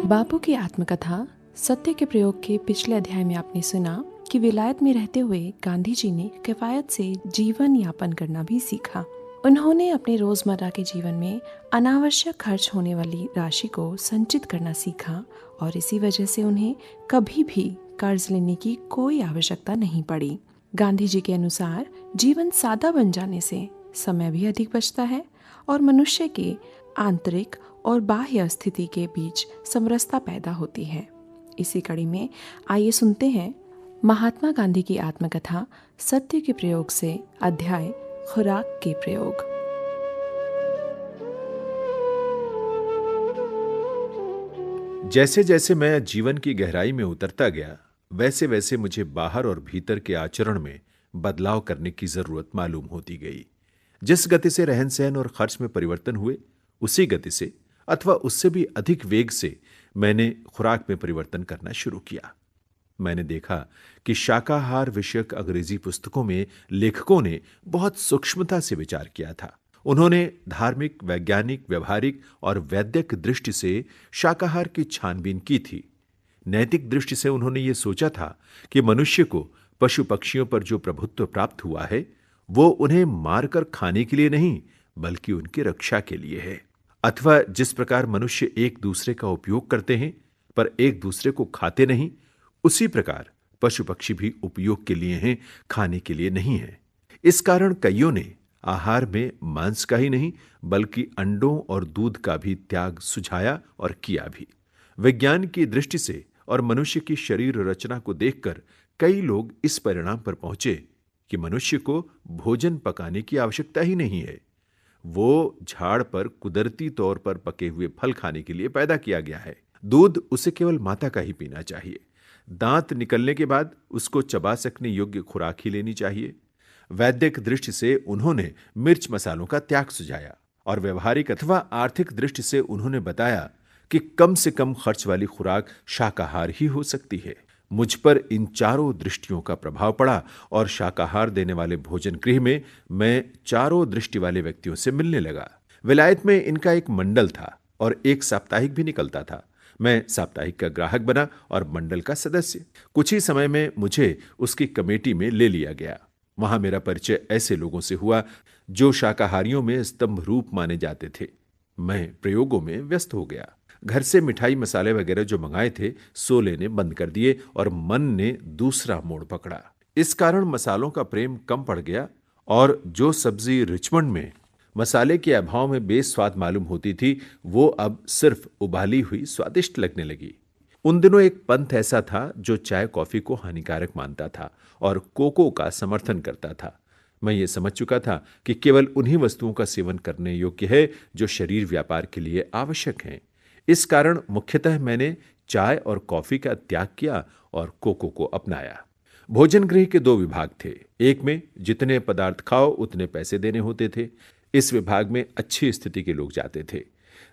बापू की आत्मकथा सत्य के प्रयोग के पिछले अध्याय में आपने सुना कि विलायत में रहते हुए गांधी जी ने किफायत से जीवन यापन करना भी सीखा। उन्होंने अपने रोजमर्रा के जीवन में अनावश्यक खर्च होने वाली राशि को संचित करना सीखा और इसी वजह से उन्हें कभी भी कर्ज लेने की कोई आवश्यकता नहीं पड़ी। गांधी जी के अनुसार जीवन सादा बन जाने से समय भी अधिक बचता है और मनुष्य के आंतरिक और बाह्य स्थिति के बीच समरसता पैदा होती है। इसी कड़ी में आइए सुनते हैं महात्मा गांधी की आत्मकथा सत्य के प्रयोग से अध्याय खुराक के प्रयोग। जैसे जैसे मैं जीवन की गहराई में उतरता गया, वैसे वैसे मुझे बाहर और भीतर के आचरण में बदलाव करने की जरूरत मालूम होती गई। जिस गति से रहन सहन और खर्च में परिवर्तन हुए, उसी गति से अथवा उससे भी अधिक वेग से मैंने खुराक में परिवर्तन करना शुरू किया। मैंने देखा कि शाकाहार विषयक अंग्रेजी पुस्तकों में लेखकों ने बहुत सूक्ष्मता से विचार किया था। उन्होंने धार्मिक, वैज्ञानिक, व्यवहारिक और वैद्यक दृष्टि से शाकाहार की छानबीन की थी। नैतिक दृष्टि से उन्होंने ये सोचा था कि मनुष्य को पशु पक्षियों पर जो प्रभुत्व प्राप्त हुआ है, वो उन्हें मारकर खाने के लिए नहीं, बल्कि उनकी रक्षा के लिए है। अथवा जिस प्रकार मनुष्य एक दूसरे का उपयोग करते हैं पर एक दूसरे को खाते नहीं, उसी प्रकार पशु पक्षी भी उपयोग के लिए हैं, खाने के लिए नहीं है। इस कारण कईयों ने आहार में मांस का ही नहीं बल्कि अंडों और दूध का भी त्याग सुझाया और किया भी। विज्ञान की दृष्टि से और मनुष्य की शरीर रचना को देखकर कई लोग इस परिणाम पर पहुंचे कि मनुष्य को भोजन पकाने की आवश्यकता ही नहीं है। वो झाड़ पर कुदरती तौर पर पके हुए फल खाने के लिए पैदा किया गया है। दूध उसे केवल माता का ही पीना चाहिए। दांत निकलने के बाद उसको चबा सकने योग्य खुराक ही लेनी चाहिए। वैद्यक दृष्टि से उन्होंने मिर्च मसालों का त्याग सुझाया और व्यवहारिक अथवा आर्थिक दृष्टि से उन्होंने बताया कि कम से कम खर्च वाली खुराक शाकाहार ही हो सकती है। मुझ पर इन चारों दृष्टियों का प्रभाव पड़ा और शाकाहार देने वाले भोजन गृह में मैं चारों दृष्टि वाले व्यक्तियों से मिलने लगा। विलायत में इनका एक मंडल था और एक साप्ताहिक भी निकलता था। मैं साप्ताहिक का ग्राहक बना और मंडल का सदस्य। कुछ ही समय में मुझे उसकी कमेटी में ले लिया गया। वहां मेरा परिचय ऐसे लोगों से हुआ जो शाकाहारियों में स्तंभ रूप माने जाते थे। मैं प्रयोगों में व्यस्त हो गया। घर से मिठाई मसाले वगैरह जो मंगाए थे सो लेने बंद कर दिए और मन ने दूसरा मोड़ पकड़ा। इस कारण मसालों का प्रेम कम पड़ गया और जो सब्जी रिचमंड में मसाले के अभाव में बेस्वाद मालूम होती थी, वो अब सिर्फ उबाली हुई स्वादिष्ट लगने लगी। उन दिनों एक पंथ ऐसा था जो चाय कॉफी को हानिकारक मानता था और कोको का समर्थन करता था। मैं ये समझ चुका था कि केवल उन्हीं वस्तुओं का सेवन करने योग्य है जो शरीर व्यापार के लिए आवश्यक हैं। इस कारण मुख्यतः मैंने चाय और कॉफी का त्याग किया और कोको को अपनाया। भोजन गृह के दो विभाग थे। एक में जितने पदार्थ खाओ उतने पैसे देने होते थे। इस विभाग में अच्छी स्थिति के लोग जाते थे।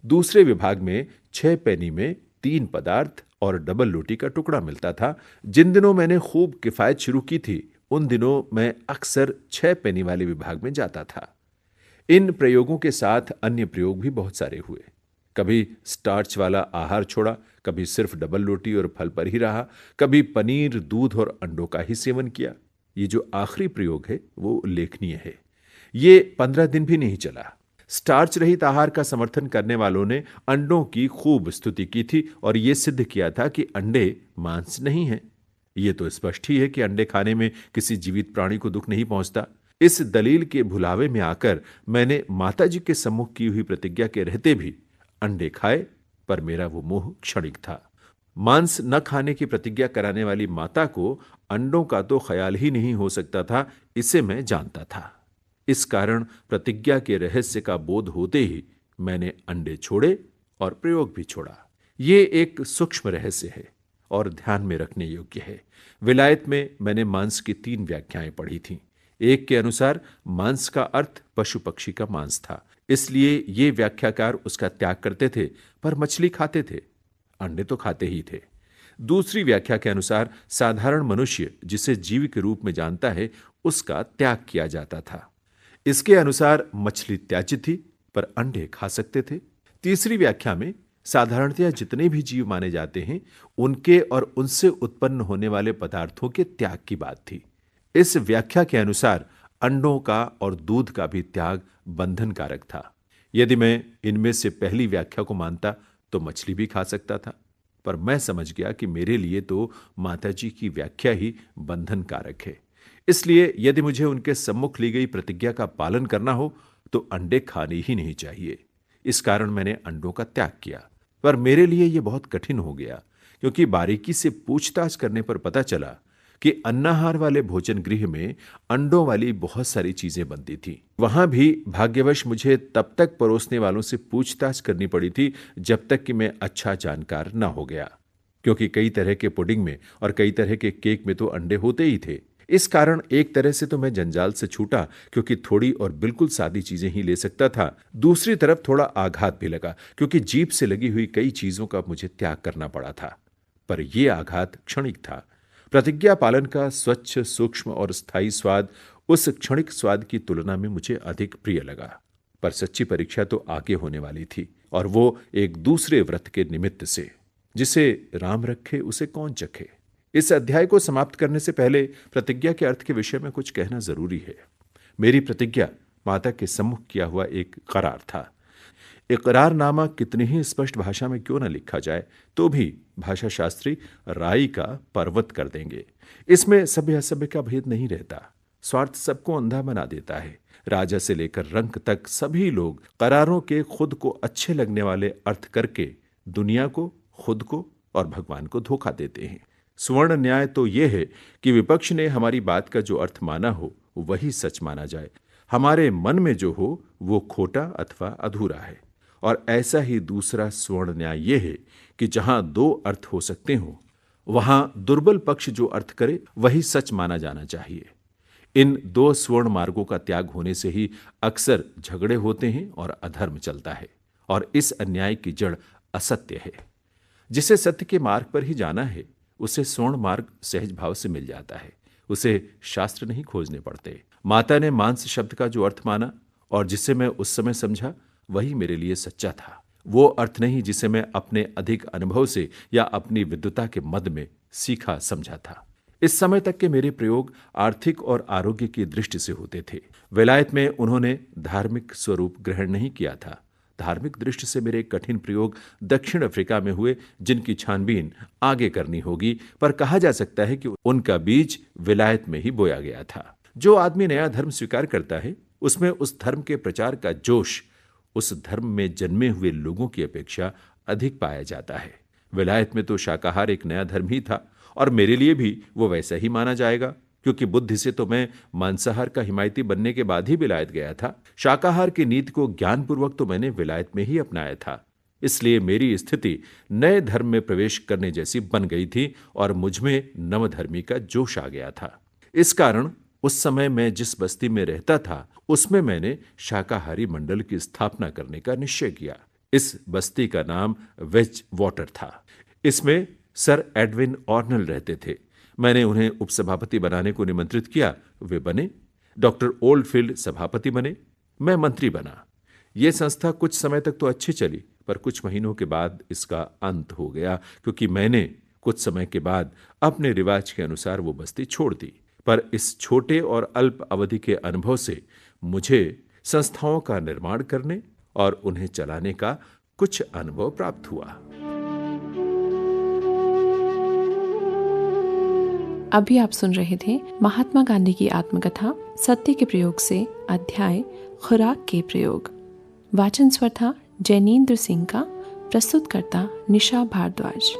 दूसरे विभाग में 6 पैनी में 3 पदार्थ और डबल रोटी का टुकड़ा मिलता था। जिन दिनों मैंने खूब किफायत शुरू की थी, उन दिनों मैं अक्सर 6 पैनी वाले विभाग में जाता था। इन प्रयोगों के साथ अन्य प्रयोग भी बहुत सारे हुए। कभी स्टार्च वाला आहार छोड़ा, कभी सिर्फ डबल रोटी और फल पर ही रहा, कभी पनीर, दूध और अंडों का ही सेवन किया। ये जो आखिरी प्रयोग है वो उल्लेखनीय है। ये 15 दिन भी नहीं चला। स्टार्च रहित आहार का समर्थन करने वालों ने अंडों की खूब स्तुति की थी और ये सिद्ध किया था कि अंडे मांस नहीं है। ये तो स्पष्ट ही है कि अंडे खाने में किसी जीवित प्राणी को दुख नहीं पहुंचता। इस दलील के भुलावे में आकर मैंने माताजी के सम्मुख की हुई प्रतिज्ञा के रहते भी अंडे खाए, पर मेरा वो मोह क्षणिक था। मांस न खाने की प्रतिज्ञा कराने वाली माता को अंडों का तो ख्याल ही नहीं हो सकता था, इसे मैं जानता था। इस कारण प्रतिज्ञा के रहस्य का बोध होते ही मैंने अंडे छोड़े और प्रयोग भी छोड़ा। ये एक सूक्ष्म रहस्य है और ध्यान में रखने योग्य है। विलायत में मैंने मांस की 3 व्याख्याएं पढ़ी थीं। एक के अनुसार मांस का अर्थ पशु पक्षी का मांस था, इसलिए ये व्याख्याकार उसका त्याग करते थे, पर मछली खाते थे, अंडे तो खाते ही थे। दूसरी व्याख्या के अनुसार साधारण मनुष्य जिसे जीव के रूप में जानता है, उसका त्याग किया जाता था। इसके अनुसार मछली त्याज्य थी, पर अंडे खा सकते थे। तीसरी व्याख्या में साधारणतया जितने भी जीव माने जाते हैं उनके और उनसे उत्पन्न होने वाले पदार्थों के त्याग की बात थी। इस व्याख्या के अनुसार अंडों का और दूध का भी त्याग बंधन कारक था। यदि मैं इनमें से पहली व्याख्या को मानता तो मछली भी खा सकता था, पर मैं समझ गया कि मेरे लिए तो माताजी की व्याख्या ही बंधन कारक है। इसलिए यदि मुझे उनके सम्मुख ली गई प्रतिज्ञा का पालन करना हो तो अंडे खाने ही नहीं चाहिए। इस कारण मैंने अंडों का त्याग किया, पर मेरे लिए यह बहुत कठिन हो गया, क्योंकि बारीकी से पूछताछ करने पर पता चला कि अन्नाहार वाले भोजन गृह में अंडों वाली बहुत सारी चीजें बनती थी। वहां भी भाग्यवश मुझे तब तक परोसने वालों से पूछताछ करनी पड़ी थी जब तक कि मैं अच्छा जानकार न हो गया, क्योंकि कई तरह के पुडिंग में और कई तरह के केक में तो अंडे होते ही थे। इस कारण एक तरह से तो मैं जंजाल से छूटा, क्योंकि थोड़ी और बिल्कुल सादी चीजें ही ले सकता था। दूसरी तरफ थोड़ा आघात भी लगा, क्योंकि जीभ से लगी हुई कई चीजों का मुझे त्याग करना पड़ा था। पर यह आघात क्षणिक था। प्रतिज्ञा पालन का स्वच्छ, सूक्ष्म और स्थायी स्वाद उस क्षणिक स्वाद की तुलना में मुझे अधिक प्रिय लगा। पर सच्ची परीक्षा तो आगे होने वाली थी, और वो एक दूसरे व्रत के निमित्त से। जिसे राम रखे उसे कौन चखे। इस अध्याय को समाप्त करने से पहले प्रतिज्ञा के अर्थ के विषय में कुछ कहना जरूरी है। मेरी प्रतिज्ञा माता के सम्मुख किया हुआ एक करार था। इकरारनामा कितनी ही स्पष्ट भाषा में क्यों न लिखा जाए, तो भी भाषा शास्त्री राई का पर्वत कर देंगे। इसमें सभ्य असभ्य का भेद नहीं रहता। स्वार्थ सबको अंधा बना देता है। राजा से लेकर रंक तक सभी लोग करारों के खुद को अच्छे लगने वाले अर्थ करके दुनिया को, खुद को और भगवान को धोखा देते हैं। स्वर्ण न्याय तो यह है कि विपक्ष ने हमारी बात का जो अर्थ माना हो वही सच माना जाए। हमारे मन में जो हो वो खोटा अथवा अधूरा है। और ऐसा ही दूसरा स्वर्ण न्याय यह है कि जहां दो अर्थ हो सकते हो, वहां दुर्बल पक्ष जो अर्थ करे वही सच माना जाना चाहिए। इन दो स्वर्ण मार्गों का त्याग होने से ही अक्सर झगड़े होते हैं और अधर्म चलता है। और इस अन्याय की जड़ असत्य है। जिसे सत्य के मार्ग पर ही जाना है उसे स्वर्ण मार्ग सहज भाव से मिल जाता है। उसे शास्त्र नहीं खोजने पड़ते। माता ने मांस शब्द का जो अर्थ माना और जिसे मैं उस समय समझा, वही मेरे लिए सच्चा था। वो अर्थ नहीं जिसे मैं अपने अधिक अनुभव से या अपनी विद्वता के मद में सीखा समझा था। इस समय तक के मेरे प्रयोग आर्थिक और आरोग्य की दृष्टि से होते थे। विलायत में उन्होंने धार्मिक स्वरूप ग्रहण नहीं किया था। धार्मिक दृष्टि से मेरे कठिन प्रयोग दक्षिण अफ्रीका में हुए, जिनकी छानबीन आगे करनी होगी, पर कहा जा सकता है कि उनका बीज विलायत में ही बोया गया था। जो आदमी नया धर्म स्वीकार करता है उसमें उस धर्म के प्रचार का जोश उस धर्म में जन्मे हुए लोगों की अपेक्षा अधिक पाया जाता है। विलायत में तो शाकाहार एक नया धर्म ही था, और मेरे लिए भी वो वैसा ही माना जाएगा, क्योंकि बुद्धि से तो मैं मांसाहार का हिमायती बनने के बाद ही विलायत गया था। शाकाहार की नीति को ज्ञानपूर्वक तो मैंने विलायत में ही अपनाया था। इसलिए मेरी स्थिति नए धर्म में प्रवेश करने जैसी बन गई थी और मुझमें नवधर्मी का जोश आ गया था। इस कारण उस समय मैं जिस बस्ती में रहता था उसमें मैंने शाकाहारी मंडल की स्थापना करने का निश्चय किया। इस बस्ती का नाम वेज वाटर था। इसमें सर एडविन ऑर्नल रहते थे। मैंने उन्हें उपसभापति बनाने को निमंत्रित किया। वे बने। डॉक्टर ओल्डफील्ड सभापति बने। मैं मंत्री बना। यह संस्था कुछ समय तक तो अच्छी चली, पर कुछ महीनों के बाद इसका अंत हो गया, क्योंकि मैंने कुछ समय के बाद अपने रिवाज के अनुसार वो बस्ती छोड़ दी। पर इस छोटे और अल्प अवधि के अनुभव से मुझे संस्थाओं का निर्माण करने और उन्हें चलाने का कुछ अनुभव प्राप्त हुआ। अभी आप सुन रहे थे महात्मा गांधी की आत्मकथा सत्य के प्रयोग से अध्याय खुराक के प्रयोग। वाचन स्वर था जैनेन्द्र सिंह का। प्रस्तुतकर्ता निशा भारद्वाज।